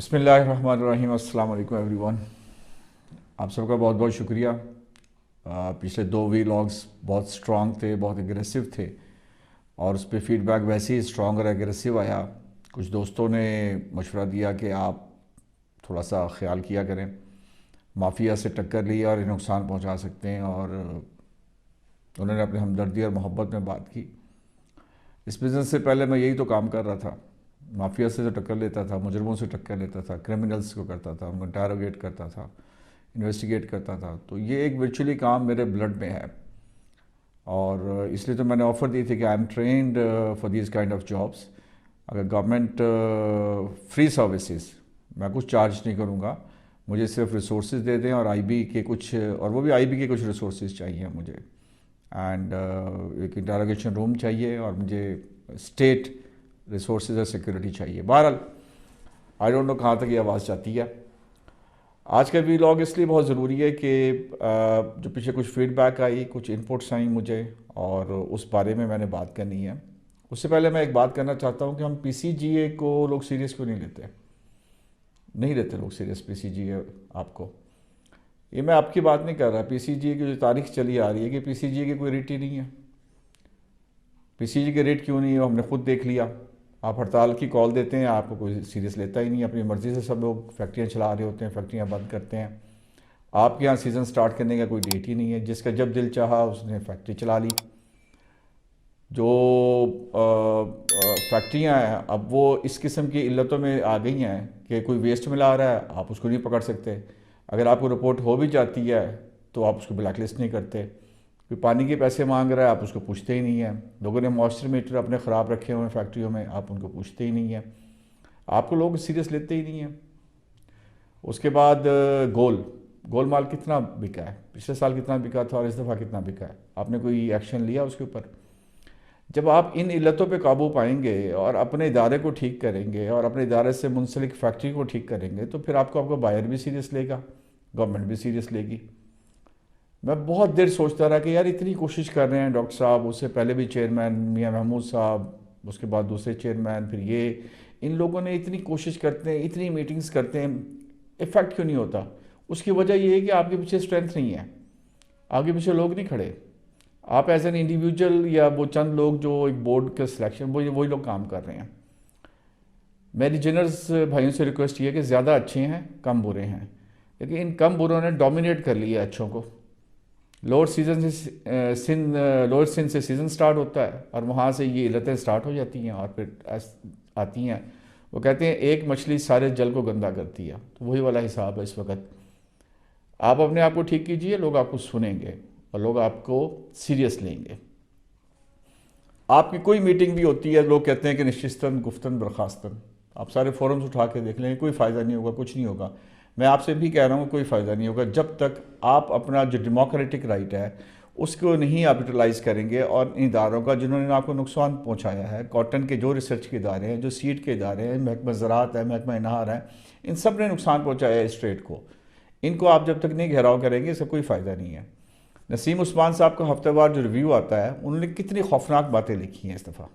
بسم اللہ الرحمن الرحیم۔ السلام علیکم ایوری ون۔ آپ سب کا بہت بہت شکریہ۔ پچھلے 2 ویلاگس بہت سٹرانگ تھے، بہت اگریسو تھے، اور اس پہ فیڈ بیک ویسے ہی سٹرانگ اور اگریسو آیا۔ کچھ دوستوں نے مشورہ دیا کہ آپ تھوڑا سا خیال کیا کریں، مافیا سے ٹکر لی اور نقصان پہنچا سکتے ہیں، اور انہوں نے اپنی ہمدردی اور محبت میں بات کی۔ اس بزنس سے پہلے میں یہی تو کام کر رہا تھا، مافیا سے ٹکر لیتا تھا، مجرموں سے ٹکر لیتا تھا، کرمنلز کو کرتا تھا، ان کو انٹیروگیٹ کرتا تھا، انویسٹیگیٹ کرتا تھا۔ تو یہ ایک ورچولی کام میرے بلڈ میں ہے، اور اس لیے تو میں نے آفر دی تھی کہ I am trained for these kind of jobs. اگر گورنمنٹ فری سروسز، میں کچھ چارج نہیں کروں گا، مجھے صرف ریسورسز دے دیں، اور آئی بی کے کچھ، اور وہ بھی آئی بی کے کچھ ریسورسز چاہیے مجھے، اینڈ ایک انٹیروگیشن روم چاہیے، اور مجھے اسٹیٹ ریسورسز اور سیکورٹی چاہیے۔ بہرحال آئی ڈونٹ نو کہاں تک یہ آواز جاتی ہے۔ آج کا ویلاگ اس لیے بہت ضروری ہے کہ جو پیچھے کچھ فیڈ بیک آئی، کچھ انپٹس آئیں مجھے، اور اس بارے میں نے بات کرنی ہے۔ اس سے پہلے میں ایک بات کرنا چاہتا ہوں کہ ہم پی سی جی اے کو لوگ سیریس کیوں نہیں لیتے لوگ سیریس پی سی جی اے آپ کو۔ یہ میں آپ کی بات نہیں کر رہا، پی سی جی اے کی جو تاریخ چلی آ رہی ہے کہ پی سی جی اے کی کوئی ریٹ ہی نہیں ہے۔ پی سی جی کے ریٹ کیوں نہیں ہے ہم نے خود دیکھ لیا۔ آپ ہڑتال کی کال دیتے ہیں، آپ کو کوئی سیریس لیتا ہی نہیں، اپنی مرضی سے سب لوگ فیکٹریاں چلا رہے ہوتے ہیں، فیکٹریاں بند کرتے ہیں۔ آپ کے یہاں سیزن سٹارٹ کرنے کا کوئی ڈیٹ ہی نہیں ہے، جس کا جب دل چاہا اس نے فیکٹری چلا لی۔ جو فیکٹریاں ہیں اب وہ اس قسم کی علتوں میں آ گئی ہیں کہ کوئی ویسٹ ملا رہا ہے، آپ اس کو نہیں پکڑ سکتے۔ اگر آپ کو رپورٹ ہو بھی جاتی ہے تو آپ اس کو بلیک لسٹ نہیں کرتے۔ کوئی پانی کے پیسے مانگ رہا ہے، آپ اس کو پوچھتے ہی نہیں ہیں۔ لوگوں نے موئسچر میٹر اپنے خراب رکھے ہوئے ہیں فیکٹریوں میں، آپ ان کو پوچھتے ہی نہیں ہیں۔ آپ کو لوگ سیریس لیتے ہی نہیں ہیں۔ اس کے بعد گول مال کتنا بکا ہے، پچھلے سال کتنا بکا تھا، اور اس دفعہ کتنا بکا ہے، آپ نے کوئی ایکشن لیا اس کے اوپر؟ جب آپ ان علتوں پہ قابو پائیں گے اور اپنے ادارے کو ٹھیک کریں گے، اور اپنے ادارے سے منسلک فیکٹری کو ٹھیک کریں گے، تو پھر آپ کو بائر بھی سیریس لے گا، گورنمنٹ بھی سیریس لے گی۔ میں بہت دیر سوچتا رہا کہ یار اتنی کوشش کر رہے ہیں ڈاکٹر صاحب، اس سے پہلے بھی چیئرمین میاں محمود صاحب، اس کے بعد دوسرے چیئرمین، پھر یہ، ان لوگوں نے اتنی کوشش کرتے ہیں، اتنی میٹنگز کرتے ہیں، ایفیکٹ کیوں نہیں ہوتا؟ اس کی وجہ یہ ہے کہ آپ کے پیچھے اسٹرینتھ نہیں ہے، آپ کے پیچھے لوگ نہیں کھڑے۔ آپ ایز این انڈیویجول، یا وہ چند لوگ جو ایک بورڈ کا سلیکشن، وہی لوگ کام کر رہے ہیں۔ میری جنرلز بھائیوں سے ریکویسٹ یہ ہے کہ زیادہ اچھے ہیں، کم برے ہیں، لیکن ان کم بروں نے ڈومینیٹ کر لیا اچھوں کو۔ لوور سندھ سے سیزن سٹارٹ ہوتا ہے، اور وہاں سے یہ علتیں سٹارٹ ہو جاتی ہیں، اور پھر آتی ہیں۔ وہ کہتے ہیں ایک مچھلی سارے جل کو گندا کرتی ہے، تو وہی والا حساب ہے اس وقت۔ آپ اپنے آپ کو ٹھیک کیجئے، لوگ آپ کو سنیں گے، اور لوگ آپ کو سیریس لیں گے۔ آپ کی کوئی میٹنگ بھی ہوتی ہے، لوگ کہتے ہیں کہ نشستاً گفتن برخاستن، آپ سارے فورمز اٹھا کے دیکھ لیں، کوئی فائدہ نہیں ہوگا، کچھ نہیں ہوگا۔ میں آپ سے بھی کہہ رہا ہوں کوئی فائدہ نہیں ہوگا جب تک آپ اپنا جو ڈیموکریٹک رائٹ ہے اس کو نہیں آپ یوٹیلائز کریں گے، اور ان اداروں کا جنہوں نے آپ کو نقصان پہنچایا ہے، کاٹن کے جو ریسرچ کے ادارے ہیں، جو سیڈ کے ادارے ہیں، محکمہ زراعت ہے، محکمہ انہار ہے، ان سب نے نقصان پہنچایا ہے اس ٹریڈ کو۔ ان کو آپ جب تک نہیں گھیراؤ کریں گے، اس کا کوئی فائدہ نہیں ہے۔ نسیم عثمان صاحب کا ہفتہ وار جو ریویو آتا ہے، انہوں نے کتنی خوفناک باتیں لکھی ہیں اس دفعہ۔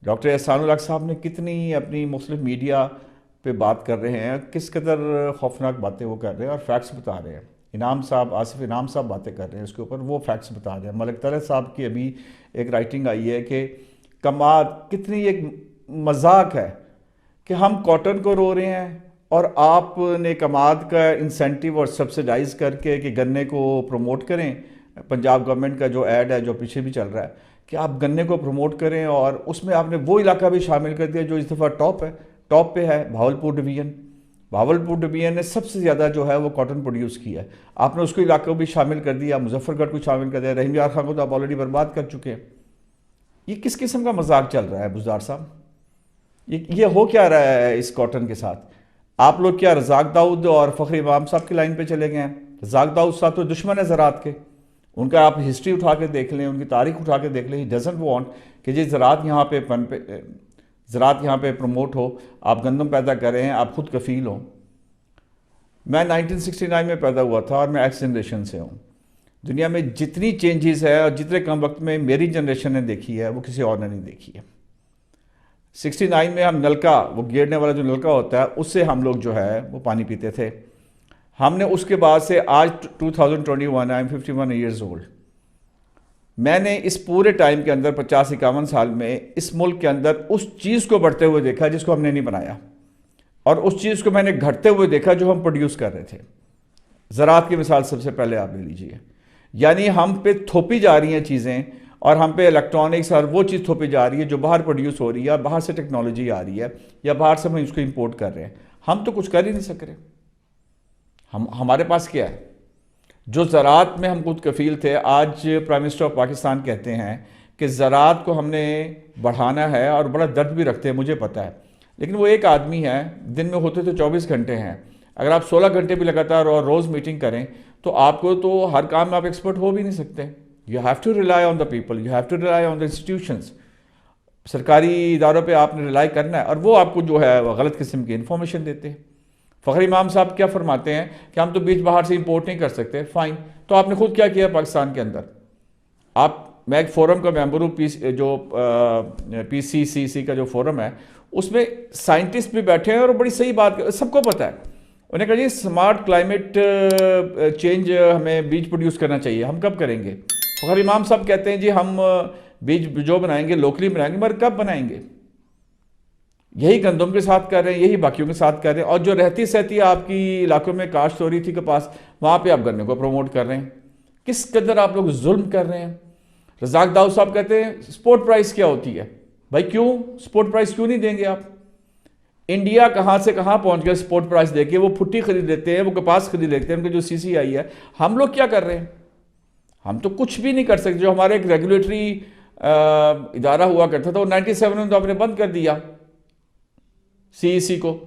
ڈاکٹر احسان الحق صاحب نے کتنی اپنی مختلف میڈیا پہ بات کر رہے ہیں، کس قدر خوفناک باتیں وہ کر رہے ہیں، اور فیکٹس بتا رہے ہیں۔ انعام صاحب، آصف انعام صاحب باتیں کر رہے ہیں اس کے اوپر، وہ فیکٹس بتا رہے ہیں۔ ملک طلعت صاحب کی ابھی ایک رائٹنگ آئی ہے کہ کماد کتنی ایک مذاق ہے کہ ہم کاٹن کو رو رہے ہیں، اور آپ نے کماد کا انسینٹیو اور سبسیڈائز کر کے کہ گنے کو پروموٹ کریں۔ پنجاب گورنمنٹ کا جو ایڈ ہے جو پیچھے بھی چل رہا ہے کہ آپ گنے کو پروموٹ کریں، اور اس میں آپ نے وہ علاقہ بھی شامل کر دیا جو اس دفعہ ٹاپ پہ ہے، بھاولپور ڈویژن۔ بھاولپور ڈویژن نے سب سے زیادہ جو ہے وہ کاٹن پروڈیوس کیا ہے، آپ نے اس کو علاقہ بھی شامل کر دیا، مظفر گڑھ کو شامل کر دیا، رحیم یار خان کو تو آپ آلریڈی برباد کر چکے ہیں۔ یہ کس قسم کا مذاق چل رہا ہے بزدار صاحب؟ یہ ہو کیا رہا ہے اس کاٹن کے ساتھ؟ آپ لوگ کیا رزاق داؤد اور فخر امام صاحب کی لائن پہ چلے گئے ہیں؟ رزاق داؤد صاحب تو دشمن ہے زراعت کے، ان کا آپ ہسٹری اٹھا کے دیکھ لیں، ان کی تاریخ اٹھا کے دیکھ لیں۔ ہی ڈزنٹ وانٹ کہ جی زراعت یہاں پہ پروموٹ ہو، آپ گندم پیدا کر رہے ہیں، آپ خود کفیل ہوں۔ میں 1969 میں پیدا ہوا تھا، اور میں ایکس جنریشن سے ہوں۔ دنیا میں جتنی چینجز ہے اور جتنے کم وقت میں میری جنریشن نے دیکھی ہے، وہ کسی اور نے نہیں دیکھی ہے۔ 69 میں ہم نلکا، وہ گیڑنے والا جو نلکا ہوتا ہے، اس سے ہم لوگ جو ہے وہ پانی پیتے تھے. ہم نے اس کے بعد سے آج 2021 آئی ایم 51 ایئرز اولڈ. میں نے اس پورے ٹائم کے اندر 50-51 سال میں اس ملک کے اندر اس چیز کو بڑھتے ہوئے دیکھا جس کو ہم نے نہیں بنایا، اور اس چیز کو میں نے گھٹتے ہوئے دیکھا جو ہم پروڈیوس کر رہے تھے. زراعت کی مثال سب سے پہلے آپ لے لیجئے. یعنی ہم پہ تھوپی جا رہی ہیں چیزیں، اور ہم پہ الیکٹرانکس اور وہ چیز تھوپی جا رہی ہے جو باہر پروڈیوس ہو رہی ہے، باہر سے ٹیکنالوجی آ رہی ہے، یا باہر سے ہم اس کو امپورٹ کر رہے ہیں. ہم تو کچھ کر ہی نہیں سک رہے. ہمارے پاس کیا ہے؟ جو زراعت میں ہم خود کفیل تھے، آج پرائم منسٹر آف پاکستان کہتے ہیں کہ زراعت کو ہم نے بڑھانا ہے، اور بڑا درد بھی رکھتے ہیں، مجھے پتہ ہے. لیکن وہ ایک آدمی ہے، دن میں ہوتے تو 24 گھنٹے ہیں. اگر آپ 16 گھنٹے بھی لگاتار اور روز میٹنگ کریں تو آپ کو تو ہر کام میں آپ ایکسپرٹ ہو بھی نہیں سکتے. You have to rely on the people, you have to rely on the institutions. سرکاری اداروں پہ آپ نے ریلائی کرنا ہے، اور وہ آپ کو جو ہے وہ غلط قسم کی انفارمیشن دیتے ہیں. فخر امام صاحب کیا فرماتے ہیں کہ ہم تو بیج باہر سے امپورٹ نہیں کر سکتے. فائن، تو آپ نے خود کیا کیا پاکستان کے اندر؟ میں ایک فورم کا ممبر ہوں، جو PCCC کا جو فورم ہے، اس میں سائنٹسٹ بھی بیٹھے ہیں اور بڑی صحیح بات، سب کو پتہ ہے. انہیں کہا جی اسمارٹ کلائمیٹ چینج ہمیں بیج پروڈیوس کرنا چاہیے. ہم کب کریں گے؟ فخر امام صاحب کہتے ہیں جی ہم بیج جو بنائیں گے لوکلی بنائیں گے، مگر کب بنائیں گے؟ یہی گندم کے ساتھ کر رہے ہیں، یہی باقیوں کے ساتھ کر رہے ہیں. اور جو رہتی سہتی آپ کی علاقوں میں کاشت ہو رہی تھی کپاس، وہاں پہ آپ گنے کو پروموٹ کر رہے ہیں. کس قدر آپ لوگ ظلم کر رہے ہیں. رزاق داؤد صاحب کہتے ہیں سپورٹ پرائس کیا ہوتی ہے؟ بھائی کیوں سپورٹ پرائس کیوں نہیں دیں گے آپ؟ انڈیا کہاں سے کہاں پہنچ گیا سپورٹ پرائس دے کے. وہ پھٹی خرید لیتے ہیں، وہ کپاس خرید لیتے ہیں، ان کے جو CCI ہے. ہم لوگ کیا کر رہے ہیں؟ ہم تو کچھ بھی نہیں کر سکتے. جو ہمارا ایک ریگولیٹری ادارہ ہوا کرتا تھا، وہ 97 میں تو آپ نے بند کر دیا CEC کو.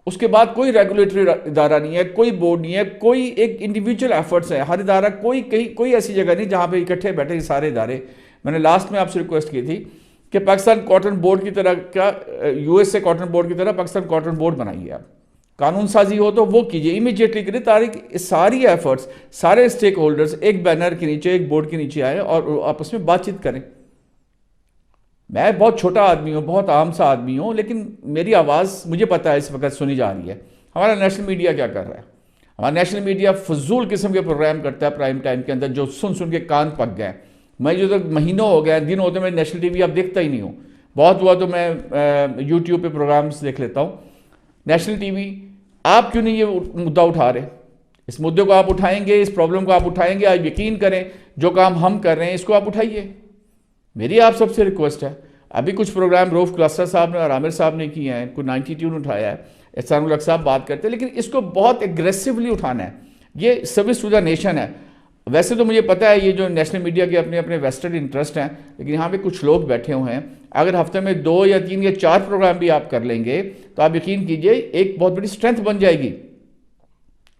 اس کے بعد کوئی ریگولیٹری ادارہ نہیں ہے، کوئی بورڈ نہیں ہے، کوئی ایک انڈیویجول ایفرٹس ہیں. ہر ادارہ کوئی ایسی جگہ نہیں جہاں پہ اکٹھے بیٹھے یہ سارے ادارے. میں نے لاسٹ میں آپ سے ریکویسٹ کی تھی کہ پاکستان کاٹن بورڈ کی طرح کا USA کاٹن بورڈ کی طرح پاکستان کاٹن بورڈ بنائیے. آپ قانون سازی ہو تو وہ کیجئے، امیجیٹلی کریے، تاکہ ساری ایفرٹس، سارے اسٹیک ہولڈرز ایک بینر کے نیچے، ایک بورڈ کے نیچے آئیں اور آپس میں بات چیت کریں. میں بہت چھوٹا آدمی ہوں، بہت عام سا آدمی ہوں، لیکن میری آواز مجھے پتہ ہے اس وقت سنی جا رہی ہے. ہمارا نیشنل میڈیا کیا کر رہا ہے؟ ہمارا نیشنل میڈیا فضول قسم کے پروگرام کرتا ہے پرائم ٹائم کے اندر، جو سن کے کان پک گئے. میں جو تک مہینوں ہو گئے، دن ہوتے میں نیشنل TV آپ دیکھتا ہی نہیں ہوں. بہت ہوا تو میں YouTube پہ پروگرامز دیکھ لیتا ہوں. نیشنل TV آپ کیوں نہیں یہ مدعا اٹھا رہے؟ اس مدعے کو آپ اٹھائیں گے، اس پرابلم کو آپ اٹھائیں گے، آپ یقین کریں جو کام ہم کر رہے ہیں اس کو آپ اٹھائیے. میری آپ سب سے ریکویسٹ ہے. ابھی کچھ پروگرام روف کلاسٹر صاحب نے اور عامر صاحب نے کیے ہیں، کوئی 92 نے اٹھایا ہے، احسان الحق صاحب بات کرتے ہیں، لیکن اس کو بہت ایگریسولی اٹھانا ہے. یہ سروس ٹو دا نیشن ہے. ویسے تو مجھے پتہ ہے یہ جو نیشنل میڈیا کے اپنے ویسٹڈ انٹرسٹ ہیں، لیکن یہاں پہ کچھ لوگ بیٹھے ہوئے ہیں. اگر ہفتے میں 2 یا 3 یا 4 پروگرام بھی آپ کر لیں گے تو آپ یقین کیجئے ایک بہت بڑی اسٹرینتھ بن جائے گی.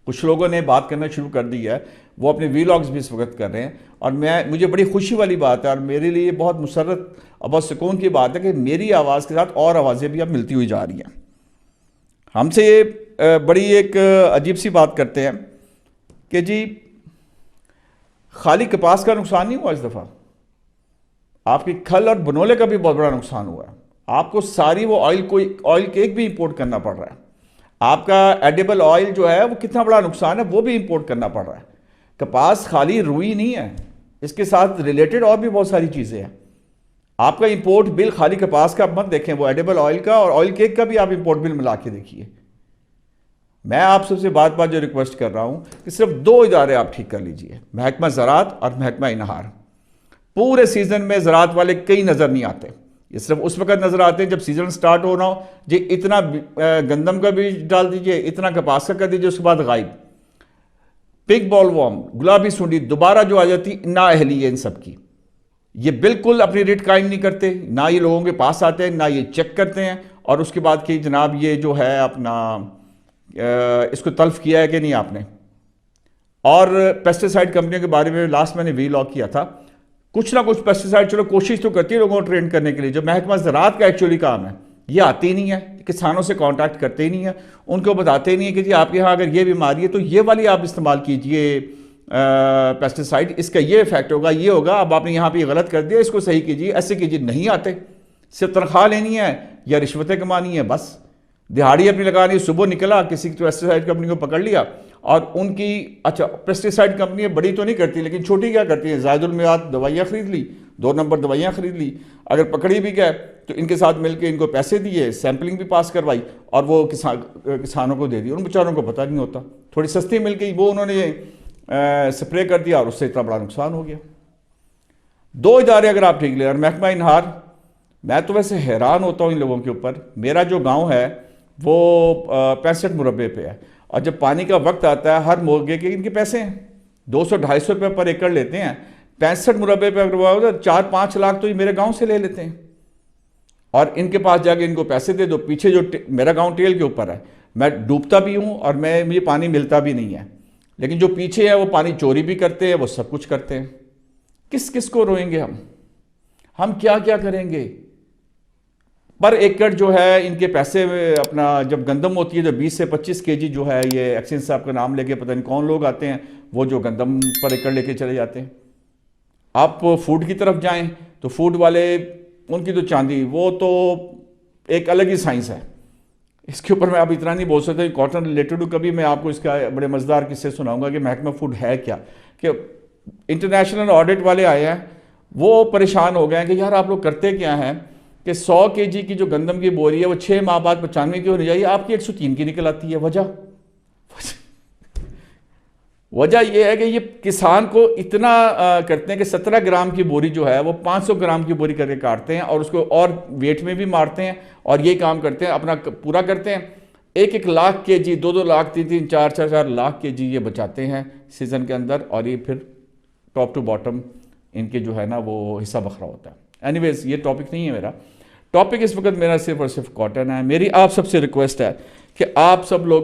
کچھ لوگوں نے بات کرنا شروع کر دی ہے، وہ اپنے ویلاگز بھی اس وقت کر رہے ہیں، اور مجھے بڑی خوشی والی بات ہے اور میرے لیے بہت مسرت اور بہت سکون کی بات ہے کہ میری آواز کے ساتھ اور آوازیں بھی اب ملتی ہوئی جا رہی ہیں. ہم سے یہ بڑی ایک عجیب سی بات کرتے ہیں کہ جی خالی کپاس کا نقصان نہیں ہوا اس دفعہ، آپ کی کھل اور بنولے کا بھی بہت بڑا نقصان ہوا ہے. آپ کو ساری وہ آئل کیک بھی امپورٹ کرنا پڑ رہا ہے. آپ کا ایڈیبل آئل جو ہے وہ کتنا بڑا نقصان ہے، وہ بھی امپورٹ کرنا پڑ رہا ہے. کپاس خالی روئی نہیں ہے، اس کے ساتھ ریلیٹڈ اور بھی بہت ساری چیزیں ہیں. آپ کا امپورٹ بل خالی کپاس کا مت دیکھیں، وہ ایڈیبل آئل کا اور آئل کیک کا بھی آپ امپورٹ بل ملا کے دیکھیے. میں آپ سب سے بات جو ریکویسٹ کر رہا ہوں کہ صرف 2 ادارے آپ ٹھیک کر لیجئے، محکمہ زراعت اور محکمہ انہار. پورے سیزن میں زراعت والے کئی نظر نہیں آتے، یہ صرف اس وقت نظر آتے ہیں جب سیزن سٹارٹ ہونا ہو. جی اتنا گندم کا بیج ڈال دیجئے، اتنا کپاس کا کر دیجئے، اس کے بعد غائب. پنک بال وارم، گلابی سونڈی دوبارہ جو آ جاتی، نا اہلی ہے ان سب کی. یہ بالکل اپنی ریٹ قائم نہیں کرتے، نہ یہ لوگوں کے پاس آتے ہیں، نہ یہ چیک کرتے ہیں، اور اس کے بعد کہ جناب یہ جو ہے اپنا اس کو تلف کیا ہے کہ نہیں آپ نے. اور پیسٹیسائڈ کمپنیوں کے بارے میں لاسٹ میں نے ویلاگ کیا تھا. کچھ نہ کچھ پیسٹیسائڈ چلو کوشش تو کرتی ہے لوگوں کو ٹرین کرنے کے لیے، جو محکمہ زراعت کا ایکچولی کام ہے یہ آتے ہی نہیں ہے، کسانوں سے کانٹیکٹ کرتے ہی نہیں ہے، ان کو بتاتے ہی نہیں ہے کہ جی آپ کے یہاں اگر یہ بیماری ہے تو یہ والی آپ استعمال کیجئے پیسٹیسائڈ، اس کا یہ ایفیکٹ ہوگا، یہ ہوگا. اب آپ نے یہاں پہ غلط کر دیا، اس کو صحیح کیجئے، ایسے کیجئے. نہیں آتے. صرف تنخواہ لینی ہے یا رشوتیں کمانی ہیں، بس دہاڑی اپنی لگانی ہے، صبح نکلا کسی پیسٹیسائڈ کمپنی کو پکڑ لیا، اور ان کی اچھا پیسٹیسائڈ کمپنی بڑی تو نہیں کرتی لیکن چھوٹی کیا کرتی ہیں، زائد المیعاد دوائیاں خرید لی، 2 نمبر دوائیاں خرید لی، اگر پکڑی بھی گئے تو ان کے ساتھ مل کے ان کو پیسے دیے، سیمپلنگ بھی پاس کروائی، اور وہ کسانوں کو دے دی، ان بیچاروں کو پتہ نہیں ہوتا، تھوڑی سستی مل گئی، وہ انہوں نے سپرے کر دیا اور اس سے اتنا بڑا نقصان ہو گیا۔ 2 ادارے اگر آپ ٹھیک لیں، اور محکمہ انہار، میں تو ویسے حیران ہوتا ہوں ان لوگوں کے اوپر۔ میرا جو گاؤں ہے وہ 65 مربع پہ ہے، اور جب پانی کا وقت آتا ہے ہر مرغے کے ان کے پیسے ہیں، 200-250 روپے پر ایکڑ لیتے ہیں، 65 مربع پہ اگر ہوا 4-5 لاکھ تو یہ میرے گاؤں سے لے لیتے ہیں، اور ان کے پاس جا کے ان کو پیسے دے دو۔ پیچھے جو میرا گاؤں ٹیل کے اوپر ہے، میں ڈوبتا بھی ہوں اور مجھے پانی ملتا بھی نہیں ہے، لیکن جو پیچھے ہے وہ پانی چوری بھی کرتے ہیں، وہ سب کچھ کرتے ہیں۔ کس کو روئیں گے ہم کیا کریں گے؟ پر ایکڑ جو ہے ان کے پیسے اپنا، جب گندم ہوتی ہے تو 20 سے 25 کے جی جو ہے، یہ ایکسچینج صاحب کا نام لے کے پتہ نہیں کون لوگ آتے ہیں، وہ جو گندم پر ایکڑ لے کے چلے جاتے ہیں۔ آپ فوڈ کی طرف جائیں تو فوڈ والے، ان کی تو چاندی، وہ تو ایک الگ ہی سائنس ہے، اس کے اوپر میں آپ اتنا نہیں بول سکتے۔ کاٹن ریلیٹڈ کبھی میں آپ کو اس کا بڑے مزیدار قصے سناؤں گا کہ محکمہ فوڈ ہے کیا، کہ انٹرنیشنل آڈٹ والے آئے ہیں، وہ پریشان ہو گئے ہیں کہ یار آپ لوگ کرتے کیا ہیں کہ 100 کے جی کی جو گندم کی بوری ہے وہ 6 ماہ بعد 95 کی ہونی چاہیے، آپ کی 103 کی نکل آتی ہے۔ وجہ یہ ہے کہ یہ کسان کو اتنا کرتے ہیں کہ 17 گرام کی بوری جو ہے وہ 500 گرام کی بوری کر کے کاٹتے ہیں، اور اس کو اور ویٹ میں بھی مارتے ہیں، اور یہ کام کرتے ہیں، اپنا پورا کرتے ہیں۔ 1-1 لاکھ کے جی، 2-2 لاکھ، 3-3، 4-4 لاکھ کے جی یہ بچاتے ہیں سیزن کے اندر، اور یہ پھر ٹاپ ٹو باٹم ان کے جو ہے نا وہ حصہ بکھرا ہوتا ہے۔ اینی ویز یہ ٹاپک نہیں ہے میرا، ٹاپک اس وقت میرا صرف اور صرف کاٹن ہے۔ میری آپ سب سے ریکویسٹ ہے کہ آپ سب لوگ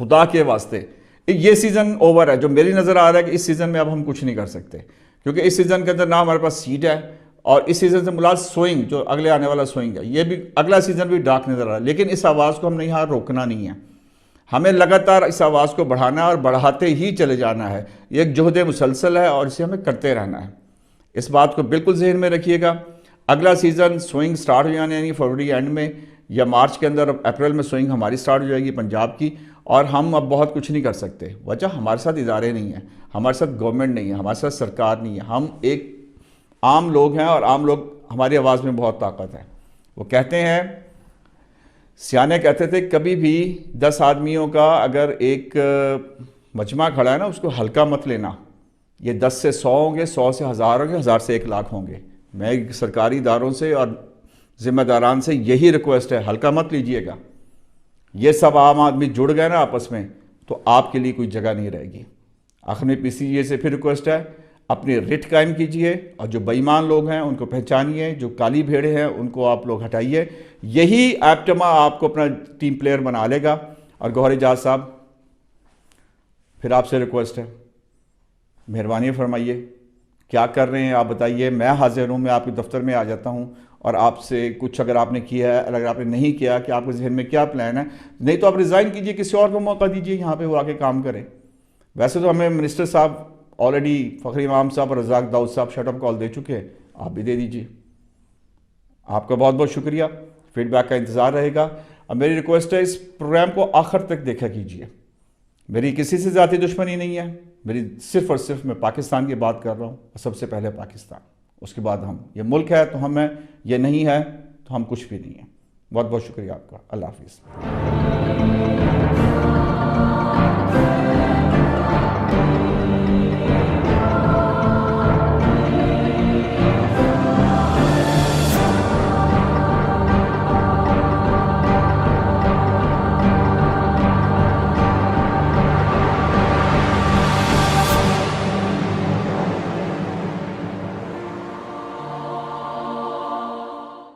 خدا کے واسطے، یہ سیزن اوور ہے، جو میری نظر آ رہا ہے کہ اس سیزن میں اب ہم کچھ نہیں کر سکتے، کیونکہ اس سیزن کے اندر نہ ہمارے پاس سیڈ ہے، اور اس سیزن سے مراد سوئنگ، جو اگلے آنے والا سوئنگ ہے، یہ بھی اگلا سیزن بھی ڈارک نظر آ رہا ہے، لیکن اس آواز کو ہم نے یہاں روکنا نہیں ہے، ہمیں لگاتار اس آواز کو بڑھانا ہے اور بڑھاتے ہی چلے جانا ہے۔ یہ ایک جہد مسلسل ہے اور اسے ہمیں کرتے رہنا ہے۔ اس بات کو بالکل ذہن میں رکھیے گا۔ اگلا سیزن سوئنگ سٹارٹ ہو جانے، یعنی فروری اینڈ میں یا مارچ کے اندر، اپریل میں سوئنگ ہماری سٹارٹ ہو جائے گی پنجاب کی، اور ہم اب بہت کچھ نہیں کر سکتے۔ وجہ ہمارے ساتھ ادارے نہیں ہیں، ہمارے ساتھ گورنمنٹ نہیں ہے، ہمارے ساتھ سرکار نہیں ہے، ہم ایک عام لوگ ہیں، اور عام لوگ، ہماری آواز میں بہت طاقت ہے۔ وہ کہتے ہیں، سیانے کہتے تھے، کبھی بھی 10 آدمیوں کا اگر ایک مجمع کھڑا ہے نا، اس کو ہلکا مت لینا۔ یہ 10 سے 100 ہوں گے، 100 سے 1000 ہوں گے، 1000 سے 1 لاکھ ہوں گے۔ میں سرکاری اداروں سے اور ذمہ داران سے یہی ریکویسٹ ہے، ہلکا مت لیجئے گا۔ یہ سب عام آدمی جڑ گئے نا آپس میں تو آپ کے لیے کوئی جگہ نہیں رہے گی۔ آخر میں PCGA سے پھر ریکویسٹ ہے، اپنی رٹ قائم کیجئے، اور جو بے ایمان لوگ ہیں ان کو پہچانیے، جو کالی بھیڑیں ہیں ان کو آپ لوگ ہٹائیے۔ یہی ایپٹما آپ کو اپنا ٹیم پلیئر بنا لے گا۔ اور گوہر اعجاز صاحب، پھر آپ سے ریکویسٹ ہے، مہربانی فرمائیے، کیا کر رہے ہیں آپ بتائیے، میں حاضر ہوں، میں آپ کے دفتر میں آ جاتا ہوں، اور آپ سے کچھ اگر آپ نے کیا ہے، اگر آپ نے نہیں کیا کہ آپ کے ذہن میں کیا پلان ہے، نہیں تو آپ ریزائن کیجئے، کسی اور کو موقع دیجئے، یہاں پہ وہ آ کے کام کرے۔ ویسے تو ہمیں منسٹر صاحب آلریڈی، فخری امام صاحب اور رزاق داؤد صاحب شٹ اپ کال دے چکے ہیں، آپ بھی دے دیجئے۔ آپ کا بہت بہت شکریہ، فیڈ بیک کا انتظار رہے گا۔ اب میری ریکویسٹ ہے، اس پروگرام کو آخر تک دیکھا کیجئے۔ میری کسی سے ذاتی دشمنی نہیں ہے، میری صرف اور صرف میں پاکستان کی بات کر رہا ہوں، سب سے پہلے پاکستان، اس کے بعد ہم۔ یہ ملک ہے تو ہم ہیں، یہ نہیں ہے تو ہم کچھ بھی نہیں ہیں۔ بہت بہت شکریہ آپ کا، اللہ حافظ۔